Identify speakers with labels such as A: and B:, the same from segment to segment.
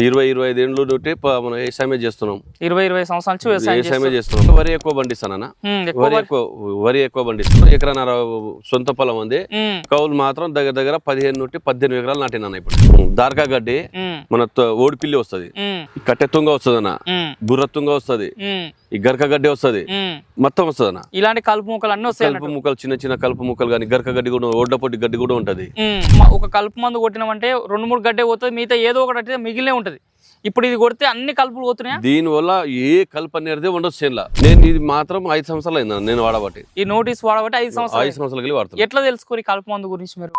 A: 20-25 ఏళ్ళు నుండి మనం వ్యవసాయమే చేస్తున్నాం.
B: 20 సంవత్సరాల నుంచి
A: వ్యవసాయమే చేస్తున్నాం. వరి ఎక్కువ పండిస్తానన్నా, వరి ఎక్కువ పండిస్తున్నాం. ఎకరాన్నర సొంత పొలం ఉంది. కౌలు మాత్రం దగ్గర దగ్గర 15 నుండి 18 ఎకరాలు నాటినా. ఇప్పుడు దార్కా గడ్డి, మన ఓడిపిల్లి వస్తుంది, కట్టె తుంగ వస్తుంది అన్న, బుర్ర తుంగ వస్తుంది, ఈ గరక గడ్డి వస్తుంది, మొత్తం వస్తుంది అన్న.
B: ఇలాంటి కలుపు ముక్కలు అన్ని వస్తాయి.
A: కలుపు ముక్కలు, చిన్న చిన్న కలుపు ముక్కలు కానీ గరక గడ్డి కూడా, ఓడ్లపొట్టి గడ్డి కూడా ఉంటది.
B: ఒక కలుపు మందు కొట్టినామంటే 2-3 గడ్డే పోతుంది, మిగతా ఏదో ఒకటి అయితే మిగిలినే ఉంటది. ఇప్పుడు ఇది కొడితే అన్ని కలుపులు పోతున్నాయా?
A: దీని వల్ల ఏ కలుపు అనేది ఉండదు చేనులో. నేను ఇది మాత్రం 5 సంవత్సరాలు అయింది నేను వాడబట్టి.
B: ఈ నోటీస్ వాడబట్టి 5 సంవత్సరాలు
A: వాడుతాను.
B: ఎట్లా తెలుసుకోరు కలుపు మందు గురించి మీరు?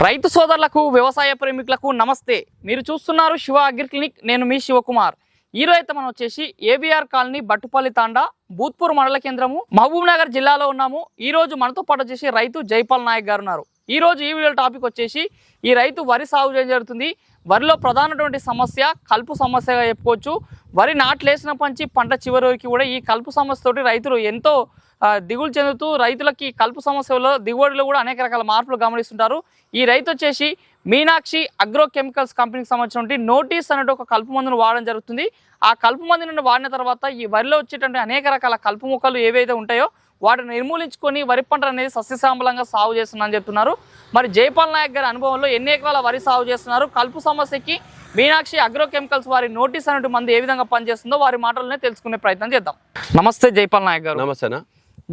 B: రైతు సోదరులకు, వ్యవసాయ ప్రేమికులకు నమస్తే. మీరు చూస్తున్నారు శివ అగ్రి క్లినిక్. నేను మీ శివకుమార్. ఈరోజు అయితే మనం వచ్చేసి ఏబిఆర్ కాలనీ, బట్టుపల్లి తాండా, భూత్పూర్ మండల కేంద్రము, మహబూబ్ నగర్ జిల్లాలో ఉన్నాము. ఈ రోజు మనతో పాటు వచ్చేసి రైతు జైపాల్ నాయక్ గారు ఉన్నారు. ఈ రోజు ఈ వీడియో టాపిక్ వచ్చేసి ఈ రైతు వరి సాగు చేయడం జరుగుతుంది. వరిలో ప్రధానటువంటి సమస్య కలుపు సమస్యగా చెప్పుకోవచ్చు. వరి నాట్లేసిన పంచి పంట చివరి వరకు కూడా ఈ కలుపు సమస్యతోటి రైతులు ఎంతో దిగులు చెందుతూ రైతులకి కలుపు సమస్యలో దిగుబడిలో కూడా అనేక రకాల మార్పులు గమనిస్తుంటారు. ఈ రైతు వచ్చేసి మీనాక్షి అగ్రో కెమికల్స్ కంపెనీకి సంబంధించిన నోటీస్ అనే ఒక కలుపు మందును వాడడం జరుగుతుంది. ఆ కలుపు మందును వాడిన తర్వాత ఈ వరిలో వచ్చేటువంటి అనేక రకాల కలుపు మొక్కలు ఏవైతే ఉంటాయో వాటిని నిర్మూలించుకొని వరి పంట అనేది సస్యశ్యామలంగా సాగు చేస్తున్నారని చెప్తున్నారు. మరి జైపాల్ నాయక్ గారి అనుభవంలో ఎన్ని ఎకరాల వరి సాగు చేస్తున్నారు, కలుపు సమస్యకి మీనాక్షి అగ్రో కెమికల్స్ వారి నోటీస్ అనే మందు ఏ విధంగా పనిచేస్తుందో వారి మాటలనే తెలుసుకునే ప్రయత్నం చేద్దాం. నమస్తే జైపాల్ నాయక్ గారు.
A: నమస్తేనా.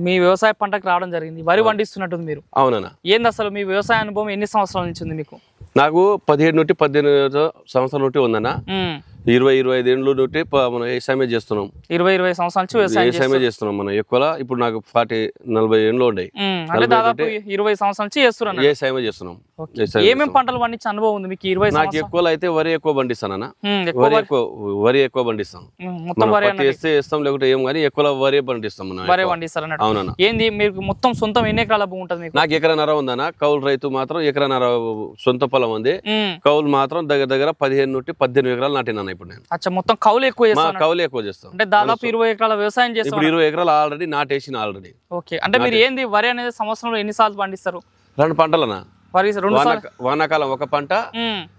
B: మీ వ్యవసాయ పంటకు రావడం జరిగింది, వరి పండిస్తున్నట్టుంది మీరు.
A: అవునన్నా.
B: ఏంది అసలు మీ వ్యవసాయ అనుభవం ఎన్ని సంవత్సరాల నుంచి ఉంది మీకు?
A: నాకు 17 నుండి 18 సంవత్సరాల నుండి ఉందన్న. 20-25 ఏళ్ళు నుండి మనం వ్యవసాయమే చేస్తున్నాం.
B: 20 సంవత్సరాల నుంచి
A: వ్యవసాయమే చేస్తున్నాం మనం ఎక్కువ. ఇప్పుడు నాకు 40-40 ఏళ్ళు ఉన్నాయి.
B: అంటే దాదాపు 20 సంవత్సరాల నుంచి చేస్తున్నాం.
A: వ్యవసాయమే చేస్తున్నాం.
B: ఏమేమి పంటలు పండించే అనుభవం ఉంది మీకు? 20
A: నాకు ఎక్కువ అయితే వరి ఎక్కువ పండిస్తానన్నా. వరి ఎక్కువ పండిస్తాం. వేస్తాం లేకుంటే ఏం కానీ ఎక్కువ వరి పండిస్తాం.
B: వరి పండిస్తారు.
A: అవునన్నా.
B: ఏంది మీకు మొత్తం సొంతం ఎన్ని ఎకరాల భూమి ఉంటుంది?
A: నాకు ఎకరన్నర ఉందన్న. కౌలు రైతు మాత్రం ఎకరన్నర సొంత పొలం ఉంది. కౌలు మాత్రం దగ్గర దగ్గర 15 నుండి 18 ఎకరాలు నాటినా. ఇప్పుడు నేను
B: మొత్తం కౌలు ఎక్కువ చేస్తాను.
A: కౌలు ఎక్కువ చేస్తాం.
B: అంటే దాదాపు 20 ఎకరాల వ్యవసాయం చేస్తాం.
A: ఇప్పుడు 20 ఎకరాలు ఆల్రెడీ నాటేసిన. ఆల్రెడీ.
B: ఓకే. అంటే మీరు ఏంది వరి అనేది సంవత్సరంలో ఎన్నిసార్లు పండిస్తారు?
A: 2 పంటలనా. వానాకాలం ఒక పంట,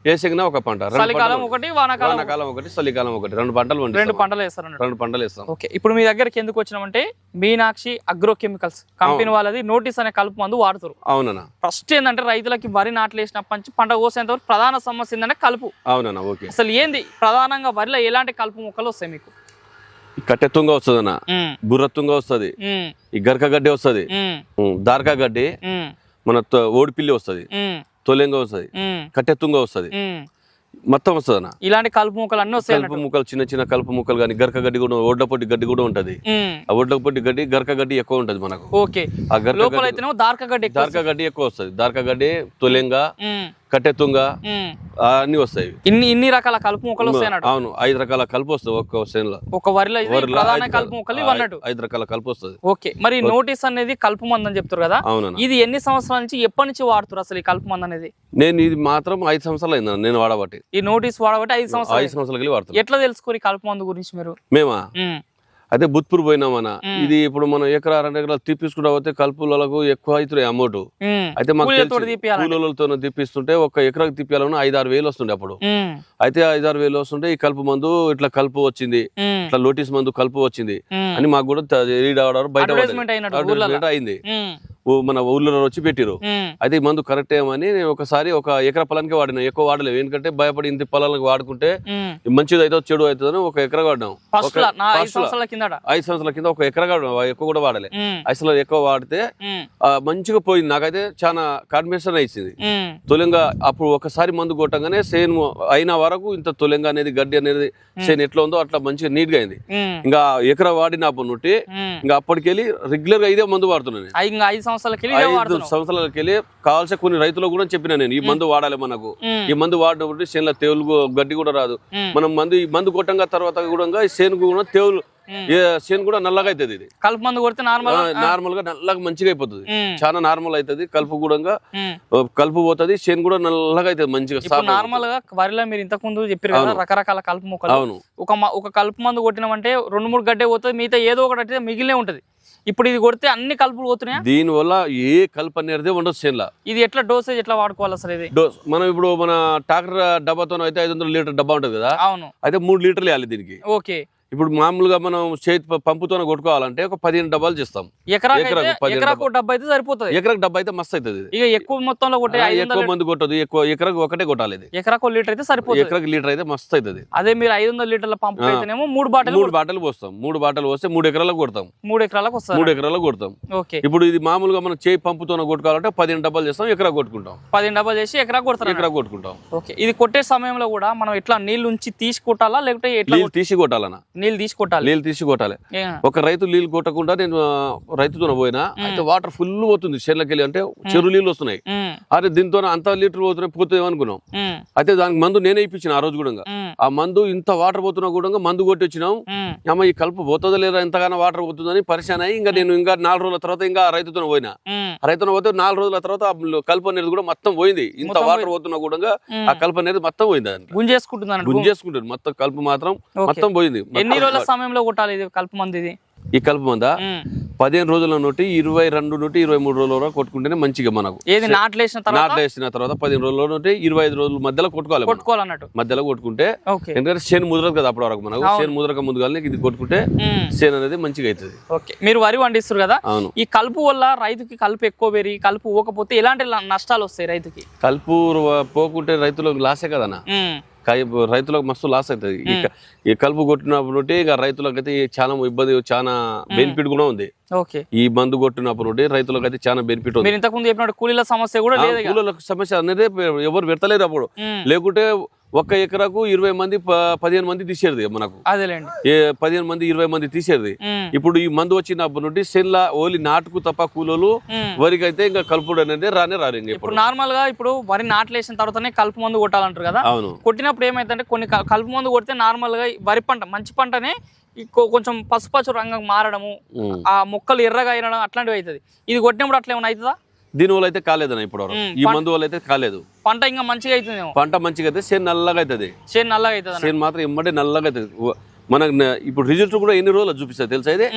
A: వేసంగిన ఒక పంట.
B: చలికాలం ఒకటి,
A: వానాకాలం ఒకటి, చలికాలం ఒకటి. 2 పంటలు పండిస్తాం.
B: 2 పంటలు వేస్తారు.
A: 2 పంటలు వేస్తాం.
B: ఓకే. ఇప్పుడు మీ దగ్గరికి ఎందుకు వచ్చినామంటే మీనాక్షి అగ్రో కెమికల్స్ కంపెనీ వాళ్ళది నోటీస్ అనే కలుపు మందు వాడుతారు.
A: అవునన్నా.
B: ఫస్ట్ ఏంటంటే రైతులకి వరి నాట్లేసినప్పటి నుంచి పంట కోసేంత వరకు ప్రధాన సమస్య ఏంటంటే కలుపు.
A: అవునన్నా. ఓకే.
B: అసలు ఏంది ప్రధానంగా వరిలో ఎలాంటి కలుపు మొక్కలు వస్తాయి మీకు?
A: కట్టె తుంగ వస్తుంది అన్న, బుర్ర తుంగ వస్తుంది, ఈ గరక గడ్డి వస్తుంది, దార్కా గడ్డి, మన ఓడిపిల్లి వస్తుంది, తొలెంగ వస్తుంది, కట్టె తుంగ వస్తుంది, మొత్తం వస్తుంది అన్న.
B: ఇలాంటి కలుపు ముక్కలు అన్ని వస్తాయి.
A: కలుపు ముక్కలు, చిన్న చిన్న కలుపు ముక్కలు కానీ గరక గడ్డి కూడా, ఓడ్లపొట్టి గడ్డి కూడా ఉంటది. ఆ ఓడ్లపొట్టి గడ్డి, గరక గడ్డి ఎక్కువ ఉంటది మనకు.
B: ఓకే. ఆ లోపల అయితేనేమో దార్కా
A: గడ్డి ఎక్కువ వస్తుంది. దార్కా గడ్డి, తొలెంగ, కట్టె తుంగ అన్ని వస్తాయి.
B: ఇన్ని రకాల కలుపు మొక్కలు వస్తాయి.
A: అవును. 5 రకాల కలుపు వస్తుంది ఒక్క చేనులో.
B: ఒక వరిలో ప్రధాన కలుపు మొక్కలు ఇవన్నట్టు
A: 5 రకాల కలుపు వస్తుంది.
B: ఓకే. మరి నోటీస్ అనేది కలుపు మందు అని చెప్తారు కదా.
A: అవును.
B: ఇది ఎన్ని సంవత్సరాల నుంచి, ఎప్పటి నుంచి వాడుతారు అసలు ఈ కలుపు మందు అనేది?
A: నేను ఇది మాత్రం 5 సంవత్సరాలు అయింది నేను వాడబట్టి.
B: ఈ నోటీస్ వాడబట్టి 5
A: సంవత్సరాలు వాడుతాం.
B: ఎట్లా తెలుసుకోరు ఈ కలుపు మందు గురించి మీరు?
A: మేమా అయితే భూత్పూర్ పోయినామన్న. ఇది ఇప్పుడు మనం 1-2 ఎకరాలు తీపించుకుంటా పోతే కలుపులకు ఎక్కువ అవుతున్నాయి అమౌంట్. అయితే మాకు కూలీలతో తీపిస్తుంటే 1 ఎకరాకు తీపియాలన్నా 5-6 వేలు వస్తుండే అప్పుడు. అయితే 5-6 వేలు వస్తుంటే ఈ కలుపు మందు ఇట్లా కలుపు వచ్చింది, ఇట్లా నోటీస్ మందు కలుపు వచ్చింది అని మాకు కూడా బయట అయింది. మన ఊళ్ళో వచ్చి పెట్టిరు. అయితే ఈ మందు కరెక్ట్ ఏమని నేను ఒకసారి 1 ఎకరా పొలానికి వాడినా. ఎక్కువ వాడలేవు, ఎందుకంటే భయపడి ఇంత పొలాలకు వాడుకుంటే మంచిది అయితే చెడు అవుతుందని 1 ఎకరా వాడినాం.
B: 5 సంవత్సరాల
A: కింద 1 ఎకరా ఎక్కువ కూడా వాడలే. అసలు ఎక్కువ వాడితే మంచిగా పోయింది. నాకైతే చాలా కాన్ఫిడెన్స్ ఇచ్చింది. తొలెంగా అప్పుడు ఒకసారి మందు కొట్టంగానే సేన్ అయిన వరకు ఇంత తొలెంగా అనేది గడ్డి అనేది సేన్ ఎట్లా ఉందో అట్లా మంచిగా నీట్ గా అయింది. ఇంకా ఎకరా వాడినప్పటి నుండి ఇంకా అప్పటికెళ్ళి రెగ్యులర్ గా ఇదే మందు వాడుతున్నాను.
B: 5
A: సంవత్సరాలకి వెళ్ళి కావాల్సిన కొన్ని రైతులకు కూడా చెప్పినా నేను, ఈ మందు వాడాలి మనకు. ఈ మందు వాడినప్పుడు చేనులో తేవులు గడ్డి కూడా రాదు. మనం ఈ మందు కొట్టంగా తర్వాత కూడా చేనుకు కూడా చేను కూడా నల్లగా అవుతుంది. ఇది
B: కలుపు మందు కొడితే నార్మల్
A: నార్మల్ గా నల్లగా మంచిగా అయిపోతుంది, చాలా నార్మల్ అవుతుంది. కలుపు కూడా కలుపు పోతుంది, చేను కూడా నల్లగా అవుతుంది మంచిగా.
B: నార్మల్ గా వరిలో మీరు ఇంతకు ముందు చెప్పారు కదా రకరకాల కలుపు మొక్కలు.
A: అవును,
B: ఒక కలుపు మందు కొట్టినామంటే 2-3 గడ్డే పోతుంది, మిగతా ఏదో ఒకటి అయితే మిగిలినే ఉంటది. ఇప్పుడు ఇది కొడితే అన్ని కలుపులు పోతున్నాయి.
A: దీని వల్ల ఏ కలుపు అనేది ఉండదు చేనులో.
B: ఇది ఎట్లా డోసేజ్ ఎట్లా వాడుకోవాలి సార్? ఇది
A: మనం ఇప్పుడు మన ట్రాక్టర్ డబ్బాతో అయితే 500 లీటర్ డబ్బా ఉంటది కదా,
B: అవును,
A: అయితే 3 లీటర్లు వేయాలి దీనికి.
B: ఓకే.
A: ఇప్పుడు మామూలుగా మనం చేతి పంపుతోనే కొట్టుకోవాలంటే ఒక 15 డబ్బాలు చేస్తాం.
B: ఎకరాకు డబ్బా అయితే సరిపోతుంది.
A: ఎకరాకు డబ్బా అయితే మస్తు అవుతుంది.
B: ఇక ఎక్కువ మొత్తంలో కొట్టే
A: ఎక్కువ మంది కొట్టదు, ఎక్కువ ఎకరాకు ఒకటే కొట్టాలి. ఇది
B: ఎకరాకు లీటర్ అయితే సరిపోతుంది.
A: ఎకరాకు లీటర్ అయితే మస్తు అవుతుంది.
B: అదే మీరు 500 లీటర్ల పంపు అయితేనేమో 3 బాటలు
A: పోస్తాం. 3 బాటలు పోస్తే 3 ఎకరాలకు కొడతాం.
B: 3 ఎకరాలకు వస్తుంది.
A: 3 ఎకరాలకు కొడతాం.
B: ఓకే.
A: ఇప్పుడు ఇది మామూలుగా మనం చేయి పంపుతోనే కొట్టుకోవాలంటే 15 డబ్బాలు చేస్తాం, ఎకరా కొట్టుకుంటాం.
B: 15 డబ్బాలు చేసి ఎకరాకు కొడతాం.
A: ఎకరా కొట్టుకుంటాం.
B: ఓకే. ఇది కొట్టే సమయంలో కూడా మనం ఎట్లా నీళ్ళు ఉంచి తీసి కొట్టాలా, లేకపోతే ఎట్లా
A: తీసి కొట్టాలన్నా?
B: నీళ్ళు తీసి కొట్టాలి.
A: తీసి కొట్టాలి. ఒక రైతు నీళ్ళు కొట్టకుండా నేను రైతుతో పోయినా అయితే వాటర్ ఫుల్ పోతుంది చేనులకి వెళ్ళి, అంటే చెరువు నీళ్ళు వస్తున్నాయి. అదే దీంతో అంత లీటర్ పోతున్నాయి పోతుంది అనుకున్నాం. అయితే దానికి మందు నేనే ఇప్పించిన ఆ రోజు కూడా. ఆ మందు ఇంత వాటర్ పోతున్నా కూడా మందు కొట్టి వచ్చినాం. అమ్మ ఈ కలుపు పోతుందా లేదా, ఎంతగానో వాటర్ పోతుందని పరిశాన్ అయ్యి ఇంకా నేను ఇంకా 4 రోజుల తర్వాత ఇంకా రైతుతో పోయినా. రైతుతో పోతే 4 రోజుల తర్వాత కలుపు అనేది కూడా మొత్తం పోయింది. ఇంత వాటర్ పోతున్నా కూడా ఆ కలుపు అనేది మొత్తం పోయింది. గుంజేసుకుంటుంది మొత్తం కలుపు మాత్రం మొత్తం పోయింది.
B: ఎన్ని రోజుల సమయంలో కొట్టాలి ఇది కలుపు మంది? ఇది
A: ఈ కలుపు మంద 15 రోజుల నుండి 22 నుండి 23 రోజుల వరకు కొట్టుకుంటేనే మంచిగా మనకు.
B: ఏది నాట్లేసిన
A: తర్వాత 15 రోజుల నుండి 25 రోజుల మధ్యలో కొట్టుకోవాలన్నట్టు. మధ్యలో కొట్టుకుంటే ఎందుకంటే చేను ముదరదు కదా అప్పటి వరకు మనకు. చేను ముదరక ముందుగానే ఇది కొట్టుకుంటే చేను అనేది మంచిగా అవుతుంది.
B: ఓకే. మీరు వరి పండిస్తారు కదా,
A: అవును.
B: ఈ కలుపు వల్ల రైతుకి కలుపు ఎక్కువ పెరిగి కలుపు పోకపోతే ఎలాంటి నష్టాలు వస్తాయి రైతుకి?
A: కలుపు పోకుంటే రైతులకు లాసే కదన్నా. రైతులకు మస్తు లాస్ అవుతుంది. ఈ కలుపు కొట్టినప్పుడు ఇక రైతులకు అయితే చాలా ఇబ్బంది, చాలా బెనిఫిట్ కూడా ఉంది. ఈ మందు కొట్టినప్పుడు రైతులకు అయితే చాలా బెనిఫిట్ ఉంది.
B: ఇంతకుముందు చెప్పినట్టు కూలీల సమస్య కూడా లేదు.
A: కూలీల సమస్య అనేది ఎవరు పెడతలేరు అప్పుడు. లేకుంటే ఒక్క ఎకరాకు 20 మంది 15 మంది తీసేది మనకు. 15 మంది 20 మంది తీసేది. ఇప్పుడు ఈ మందు వచ్చినప్పటి నుండి సెన్లా ఓన్లీ నాటుకు తప్ప కూలీలు వరికి అయితే ఇంకా కలుపుడు అనేది రారు.
B: ఇప్పుడు నార్మల్ గా ఇప్పుడు వరి నాట్లేసిన తర్వాతనే కలుపు మందు కొట్టాలంటారు కదా.
A: అవును.
B: కొట్టినప్పుడు ఏమైందంటే కొన్ని కలుపు మందు కొడితే నార్మల్ గా వరి పంట మంచి పంటనే కొంచెం పసుపచ్చు రంగం మారడము, ఆ మొక్కలు ఎర్రగా అయినడం అట్లాంటివి అవుతుంది. ఇది కొట్టినప్పుడు అట్లా ఏమైనా అవుతుందా?
A: దీని వల్ల అయితే కాలేదన్న ఇప్పుడు ఈ మందు వల్ల అయితే కాలేదు.
B: పంట ఇంకా మంచిగా అవుతుంది.
A: పంట మంచిగా అయితే చేను నల్లగా అవుతుంది. చేను మాత్రం ఎమ్మటే నల్లగా అవుతుంది. మనకు ఇప్పుడు రిజల్ట్ కూడా ఎన్ని రోజులు చూపిస్తుంది తెలుసా? ఇది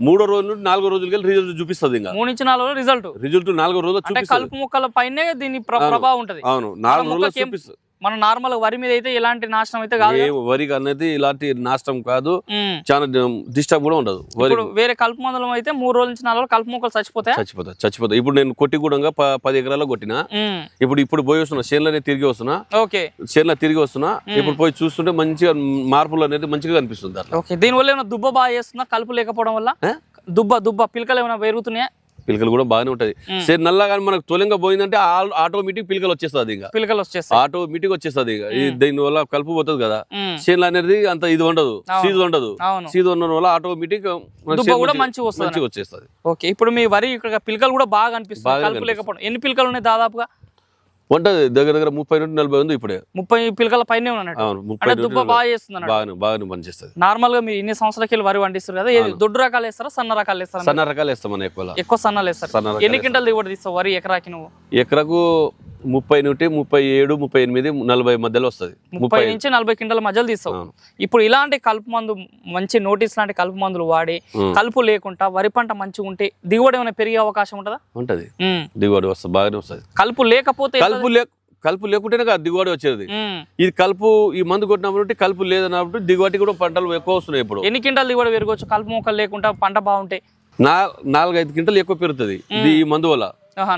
A: 3వ రోజు నుండి 4వ రోజులకి రిజల్ట్ చూపిస్తుంది. ఇంకా
B: 3 నుంచి 4 రోజులు రిజల్ట్ 4వ రోజులు చూపిస్తుంది. కలుపు మొక్కల పైనే దీని ప్రభావం ఉంటది.
A: అవును, 4 రోజులు చూపిస్తుంది.
B: మన నార్మల్ వరి మీద అయితే ఎలాంటి నాశనం అయితే కాదు.
A: వరికి అనేది ఇలాంటి నాశనం కాదు, చాలా డిస్టర్బ్ కూడా ఉండదు.
B: వేరే కలుపు మందులు అయితే 3 రోజుల నుంచి 4 రోజులు కలుపు మొక్కలు
A: చచ్చిపోతాయి. ఇప్పుడు నేను కొట్టి కూడా 10 ఎకరాల్లో కొట్టినా. ఇప్పుడు పోయి వస్తున్నా చేనులోనే తిరిగి వస్తున్నా. చేనులో తిరిగి వస్తున్నా. ఇప్పుడు పోయి చూస్తుంటే మంచిగా మార్పులు అనేది మంచిగా కనిపిస్తుంది.
B: దీని వల్ల ఏమైనా దుబ్బ బాగా చేస్తున్నా కలుపు లేకపోవడం వల్ల? దుబ్బ పిలకలు ఏమైనా పెరుగుతున్నాయా?
A: పిలకలు కూడా బాగానే ఉంటది. సరే నల్లగా మనకు తొలింగా పోయిందంటే ఆటోమేటిక్ పిలకలు వచ్చేస్తుంది. ఆటోమేటిక్ వచ్చేస్తుంది. దీని వల్ల కలుపు పోతుంది కదా. చేనులు అనేది అంత ఇది ఉండదు, సీజు ఉండదు. సీజు ఉండడం వల్ల ఆటోమేటిక్ మంచిగా వచ్చేస్తుంది.
B: ఓకే. ఇప్పుడు మీ వరి ఇక్కడ పిలకలు కూడా బాగా అనిపిస్తుంది కలుపు లేకపోవడం. ఎన్ని పిలకలు ఉన్నాయి దాదాపుగా?
A: ఉంటది దగ్గర 30 నుండి 40 ఉంది. ఇప్పుడే
B: 30 పిలకల పైనే
A: బాగా పనిచేస్తుంది.
B: నార్మల్ గా మీరు ఇన్ని సంవత్సరాలకి వెళ్ళి వరి పండిస్తారు కదా, దొడ్డు రకాలు వేస్తారా సన్న రకాలు వేస్తారా?
A: సన్న రకాలు వేస్తాం.
B: ఎక్కువ సన్నలు వేస్తారు. ఎన్ని క్వింటాలు దిగుబడి తీస్తావు వరి ఎకరాకి నువ్వు?
A: ఎకరాకు 30 నుండి 37, 38, 40 మధ్యలో వస్తుంది.
B: 30 నుంచి 40 క్వింటాల మధ్యలో తీస్తావు. ఇప్పుడు ఇలాంటి కలుపు మందు మంచి నోటీస్ లాంటి కలుపు మందులు వాడి కలుపు లేకుండా వరి పంట మంచిగా ఉంటే దిగుబడి ఏమైనా పెరిగే అవకాశం ఉంటుందా?
A: ఉంటది. దిగుబడి వస్తుంది, బాగానే వస్తుంది.
B: కలుపు లేకపోతే
A: కలుపు లేకుంటేనే కదా దిగుబడి వచ్చేది. ఇది కలుపు ఈ మందు కొట్టినప్పుడు కలుపు లేదన్నప్పుడు దిగుబడి కూడా పంటలు ఎక్కువ వస్తున్నాయి. ఇప్పుడు
B: ఎన్ని క్వింటాలు దిగుబడి పెరగవచ్చు కలుపు మొక్కలు లేకుండా పంట బాగుంటే?
A: 4-5 క్వింటాలు ఎక్కువ పెరుగుతుంది ఈ మందు వల్ల.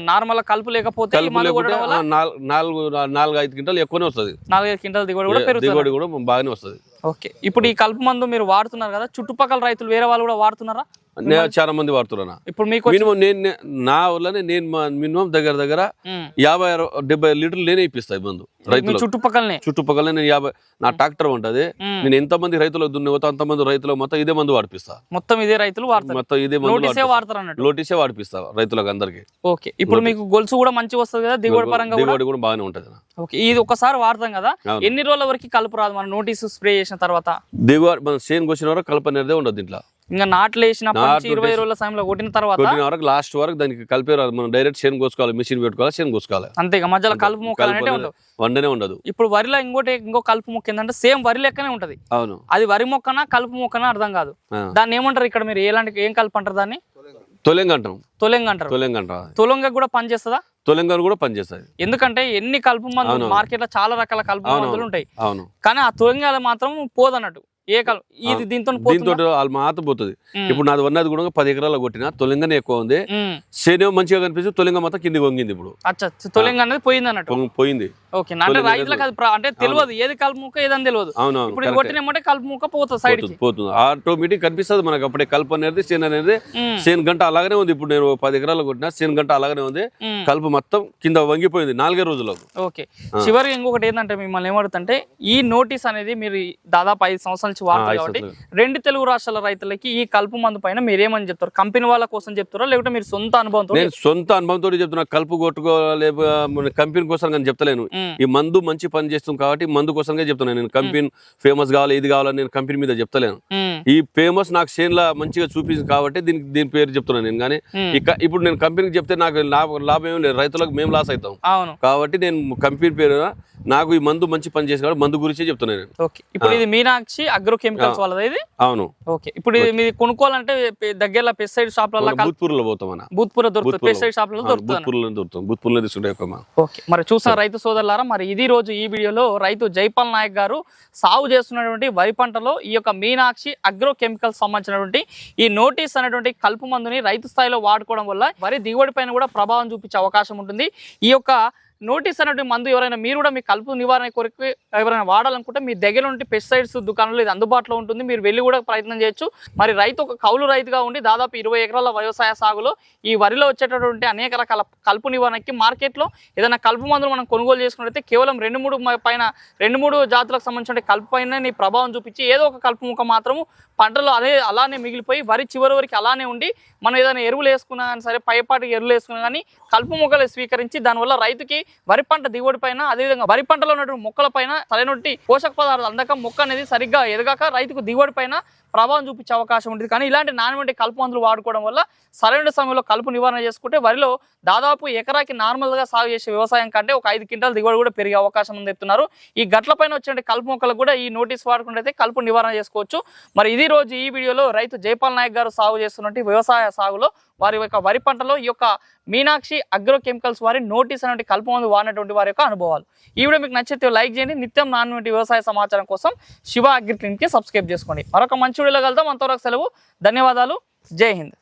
B: నార్మల్ కలుపు లేకపోతే
A: 4-5 క్వింటాలు ఎక్కువనే వస్తుంది.
B: 4-5 క్వింటాల
A: దిగుబడి కూడా బాగానే వస్తుంది.
B: ఓకే. ఇప్పుడు ఈ కలుపు మందు మీరు వాడుతున్నారు కదా, చుట్టుపక్కల రైతులు వేరే వాళ్ళు కూడా వాడుతున్నారా?
A: చాలా మంది వాడుతున్నా.
B: ఇప్పుడు మీకు
A: మినిమం నేను నా వల్లనే నేను మినిమం దగ్గర 50-70 లీటర్లు నేనే ఇప్పిస్తాయి మందు రైతులు చుట్టుపక్కల. నేను 50 నా ట్రాక్టర్ ఉంటది, నేను ఎంత మంది రైతులకు దున్నిపోతా అంతమంది రైతులకు మొత్తం ఇదే మందు వాడిపిస్తా.
B: మొత్తం ఇదే రైతులు
A: మొత్తం ఇదే మందు లోటిసే వాడిపిస్తా రైతులకు అందరికి.
B: ఓకే, ఇప్పుడు మీకు గొలుసు కూడా మంచిగా వస్తుంది కదా, దిగుబడి పరంగా
A: దిగుబడి కూడా బాగానే ఉంటది.
B: ఓకే, ఇది ఒకసారి వాడతాం కదా, ఎన్ని రోజుల వరకు కలుపు రాదు మన నోటీసు స్ప్రే చేసిన తర్వాత?
A: దిగుబడి మన చేను కోసిన వరకు కలుపు అనేది ఉండదు దీంట్లో.
B: ఇంకా నాట్లు వేసిన 20 రోజుల సమయంలో కొట్టిన తర్వాత
A: వరకు లాస్ట్ వరకు దానికి కలిపే రాదు. మనం డైరెక్ట్ చేను కోసుకోవాలి, మిషన్ పెట్టుకోవాలి, చేను కోసుకోవాలి
B: అంతే. మధ్యలో కలుపు మొక్క
A: వండనే ఉండదు.
B: ఇప్పుడు వరిలో ఇంకో కలుపు మొక్క ఏంటంటే సేమ్ వరి లెక్కనే ఉంటది.
A: అవును,
B: అది వరి మొక్కనా కలుపు మొక్కనా అర్థం కాదు. దాన్ని ఏమంటారు ఇక్కడ మీరు? ఏం కలుపు అంటారు దాన్ని?
A: తొలెంగ అంటాం.
B: తొలెంగ కూడా పనిచేస్తుందా?
A: తొలెంగ కూడా పనిచేస్తుంది.
B: ఎందుకంటే ఎన్ని కలుపు మందులు మార్కెట్ లో చాలా రకాల కలుపు మందులు ఉంటాయి.
A: అవును,
B: కానీ ఆ తొలెంగ మాత్రం పోదన్నట్టు. ఇది దీంతో
A: మాత్రం పోతుంది. ఇప్పుడు నాది ఉన్నది కూడా 10 ఎకరాలు కొట్టిన తొలెంగనే ఎక్కువ ఉంది. శని మంచిగా కనిపిస్తుంది, తొలెంగ మొత్తం కింది వంగింది. ఇప్పుడు
B: తొలెంగ అనేది పోయింది అన్నట్టు.
A: పోయింది.
B: ఓకే, అంటే రైతులకు అది అంటే తెలియదు ఏది కలుపు ముక్క ఏదని తెలియదు. ఇప్పుడు కొట్టినమంటే కలుపు ముక్క పోతుంది, సైడ్
A: పోతుంది, ఆటోమేటిక్ కనిపిస్తుంది మనకు. అప్పుడే కలుపు అనేది చేను అనేది చేను గంట అలాగనే ఉంది. ఇప్పుడు నేను 10 ఎకరాలు కొట్టినా చేను గంట అలాగనే ఉంది. కలుపు మొత్తం కింద వంగిపోయింది 4 రోజులకు.
B: ఓకే, చివరికి ఇంకొకటి ఏంటంటే మిమ్మల్ని ఏమడుతుంటే ఈ నోటీస్ అనేది మీరు దాదాపు 5 సంవత్సరాల నుంచి వాడతారు కాబట్టి 2 తెలుగు రాష్ట్రాల రైతులకి ఈ కలుపు మందు పైన మీరు ఏమని చెప్తారు? కంపెనీ వాళ్ళ కోసం చెప్తారా లేకపోతే మీరు సొంత అనుభవంతో?
A: నేను సొంత అనుభవంతో చెప్తున్నా. కలుపు కొట్టుకోలే కంపెనీ కోసం కానీ చెప్తలేను. ఈ మందు మంచి పని చేస్తుంది కాబట్టి మందు కోసంగా చెప్తున్నాను. నేను కంపెనీ ఫేమస్ కావాలి ఇది కావాలని నేను కంపెనీ మీద చెప్తలేను. ఈ ఫేమస్ నాకు చేనులా మంచిగా చూపించింది కాబట్టి దీని పేరు చెప్తున్నాను నేను. కానీ ఇప్పుడు నేను కంపెనీకి చెప్తే నాకు లాభం ఏం లేదు, రైతులకు మేము లాస్ అవుతాం. కాబట్టి నేను కంపెనీ పేరు నాకు ఈ మందు మంచి పని చేసి కాబట్టి మందు గురించి చెప్తున్నాను.
B: ఓకే, ఇప్పుడు ఇది మీనాక్షి అగ్రో కెమికల్స్ వాళ్ళది ఇది?
A: అవును.
B: ఓకే, ఇప్పుడు ఇది మీరు కొనుక్కోవాలంటే దగ్గరలో పెస్టిసైడ్ షాప్లలో
A: భూత్పూర్లో పోతాం.
B: భూత్పూర్లో దొరుకుతుంది, పెస్టిసైడ్ షాప్లలో దొరుకుతుంది. భూత్పూర్లో తీసుకుంటే. ఓకే, మరి చూసిన రైతు సోదరులారా, మరి ఇది రోజు ఈ వీడియోలో రైతు జైపాల్ నాయక్ గారు సాగు చేస్తున్నటువంటి వరి పంటలో ఈ యొక్క మీనాక్షి అగ్రో కెమికల్స్ సంబంధించినటువంటి ఈ నోటీస్ అనేటువంటి కలుపు మందుని రైతు స్థాయిలో వాడుకోవడం వల్ల వరి దిగుబడి పైన కూడా ప్రభావం చూపించే అవకాశం ఉంటుంది. ఈ యొక్క నోటీస్ అనేటువంటి మందు ఎవరైనా మీరు కూడా మీ కలుపు నివారణ కొరకు ఎవరైనా వాడాలనుకుంటే మీ దగ్గర ఉంటే పెస్టిసైడ్స్ దుకాణంలో ఇది అందుబాటులో ఉంటుంది, మీరు వెళ్ళి కూడా ప్రయత్నం చేయొచ్చు. మరి రైతు ఒక కౌలు రైతుగా ఉండి దాదాపు 20 ఎకరాల వ్యవసాయ సాగులో ఈ వరిలో వచ్చేటటువంటి అనేక రకాల కలుపు నివారణకి మార్కెట్లో ఏదైనా కలుపు మందులు మనం కొనుగోలు చేసుకున్నట్లయితే కేవలం 2-3 జాతులకు సంబంధించిన కలుపు పైన నీ ప్రభావం చూపించి ఏదో ఒక కలుపు ముక్క మాత్రము పంటలో అలానే మిగిలిపోయి వరి చివరి వరకు అలానే ఉండి మనం ఏదైనా ఎరువులు వేసుకున్నా కానీ సరే పైపాటికి ఎరువులు వేసుకున్నా కానీ కలుపు మొక్కలు స్వీకరించి దానివల్ల రైతుకి వరి పంట దిగుబడి పైన అదేవిధంగా వరి పంటలో ఉన్నటువంటి మొక్కల పైన సరైనటువంటి పోషక పదార్థాలు అందక మొక్క అనేది సరిగ్గా ఎదగాక రైతుకు దిగుబడి పైన ప్రభావం చూపించే అవకాశం ఉంటుంది. కానీ ఇలాంటి నాణ్యమైన కలుపు మందులు వాడుకోవడం వల్ల సరైన సమయంలో కలుపు నివారణ చేసుకుంటే వరిలో దాదాపు ఎకరాకి నార్మల్గా సాగు చేసే వ్యవసాయం కంటే ఒక 5 క్వింటాల దిగుబడి కూడా పెరిగే అవకాశం ఉంది చెప్తున్నారు. ఈ గట్ల పైన వచ్చిన కలుపు మొక్కలకు కూడా ఈ నోటీస్ వాడుకుంటే కలుపు నివారణ చేసుకోవచ్చు. మరి ఇది రోజు ఈ వీడియోలో రైతు జైపాల్ నాయక్ గారు సాగు చేస్తున్నటువంటి వ్యవసాయ సాగులో వారి యొక్క వరి పంటలో ఈ యొక్క మీనాక్షి అగ్రో కెమికల్స్ వారి నోటీస్ అనేటువంటి కలుపు మందు వాడినటువంటి వారి యొక్క అనుభవాలు. ఈ వీడియో మీకు నచ్చితే లైక్ చేయండి. నిత్యం నాణ్యమైన వ్యవసాయ సమాచారం కోసం శివ అగ్రి క్లినిక్ కి సబ్స్క్రైబ్ చేసుకోండి. మరొక మంచి వీడియోలో కలుద్దాం. అంతవరకు సెలవు. ధన్యవాదాలు. జై హింద్.